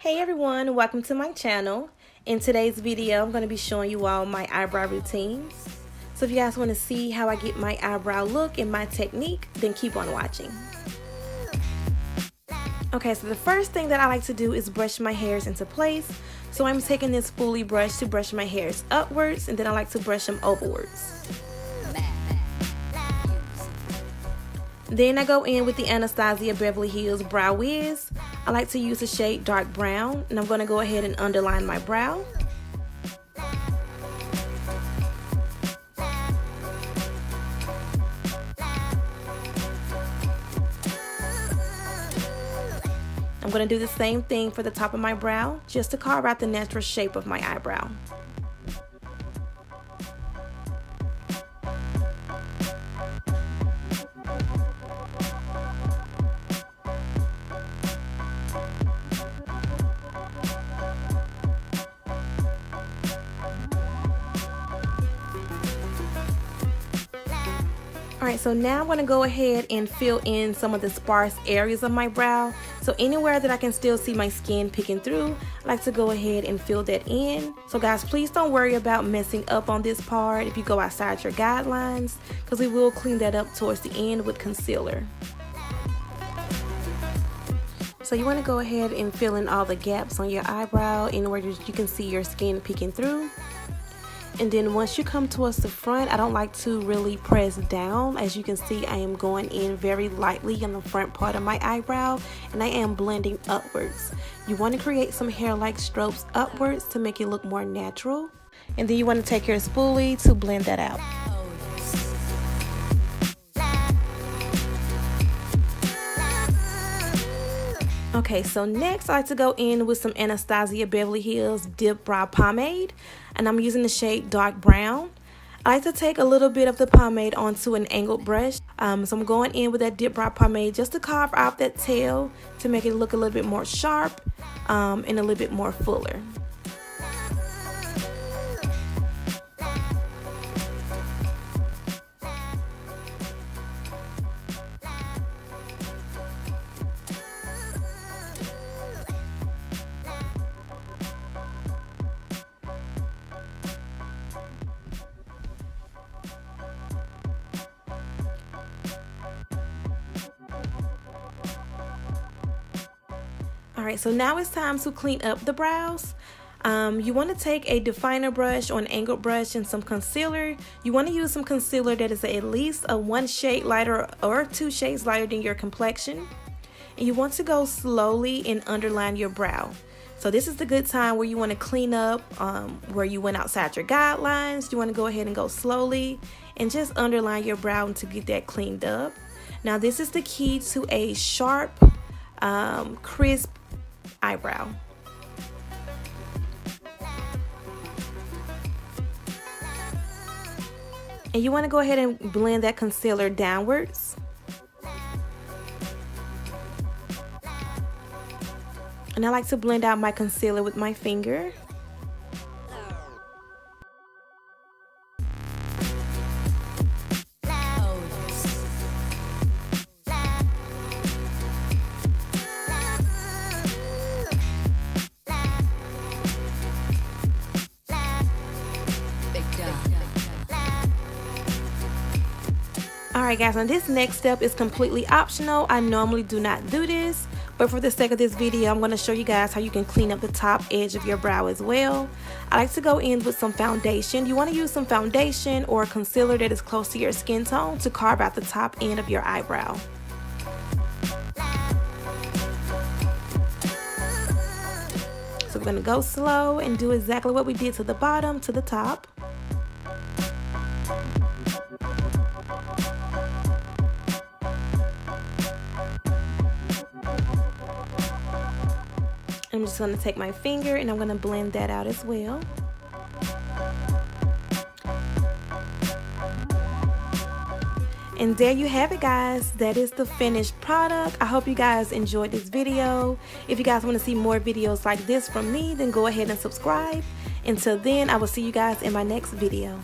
Hey everyone, welcome to my channel. In today's video, I'm going to be showing you all my eyebrow routines. So if you guys want to see how I get my eyebrow look and my technique, then keep on watching. Okay, so the first thing that I like to do is brush my hairs into place. So I'm taking this spoolie brush to brush my hairs upwards, and then I like to brush them overwards. Then I go in with the Anastasia Beverly Hills Brow Wiz. I like to use the shade dark brown, and I'm going to go ahead and underline my brow. I'm going to do the same thing for the top of my brow, just to carve out the natural shape of my eyebrow. Alright, so now I'm going to go ahead and fill in some of the sparse areas of my brow. So anywhere that I can still see my skin peeking through, I like to go ahead and fill that in. So guys, please don't worry about messing up on this part if you go outside your guidelines, because we will clean that up towards the end with concealer. So you want to go ahead and fill in all the gaps on your eyebrow in order that you can see your skin peeking through. And then once you come towards the front, I don't like to really press down. As you can see, I am going in very lightly on the front part of my eyebrow, and I am blending upwards. You want to create some hair-like strokes upwards to make it look more natural. And then you want to take your spoolie to blend that out. Okay, so next I like to go in with some Anastasia Beverly Hills Dipbrow pomade, and I'm using the shade dark brown. I like to take a little bit of the pomade onto an angled brush. So I'm going in with that Dipbrow pomade just to carve out that tail to make it look a little bit more sharp and a little bit more fuller. Alright, so now it's time to clean up the brows. You want to take a definer brush or an angled brush and some concealer. You want to use some concealer that is at least a 1 shade lighter or 2 shades lighter than your complexion. And you want to go slowly and underline your brow. So this is the good time where you want to clean up where you went outside your guidelines. You want to go ahead and go slowly and just underline your brow to get that cleaned up. Now this is the key to a sharp, crisp eyebrow. And you want to go ahead and blend that concealer downwards. And I like to blend out my concealer with my finger. Alright guys, and this next step is completely optional. I normally do not do this, but for the sake of this video, I'm going to show you guys how you can clean up the top edge of your brow as well. I like to go in with some foundation. You want to use some foundation or concealer that is close to your skin tone to carve out the top end of your eyebrow. So we're going to go slow and do exactly what we did to the bottom to the top. I'm just going to take my finger and I'm going to blend that out as well. And there you have it, guys. That is the finished product. I hope you guys enjoyed this video. If you guys want to see more videos like this from me, then go ahead and subscribe. Until then, I will see you guys in my next video.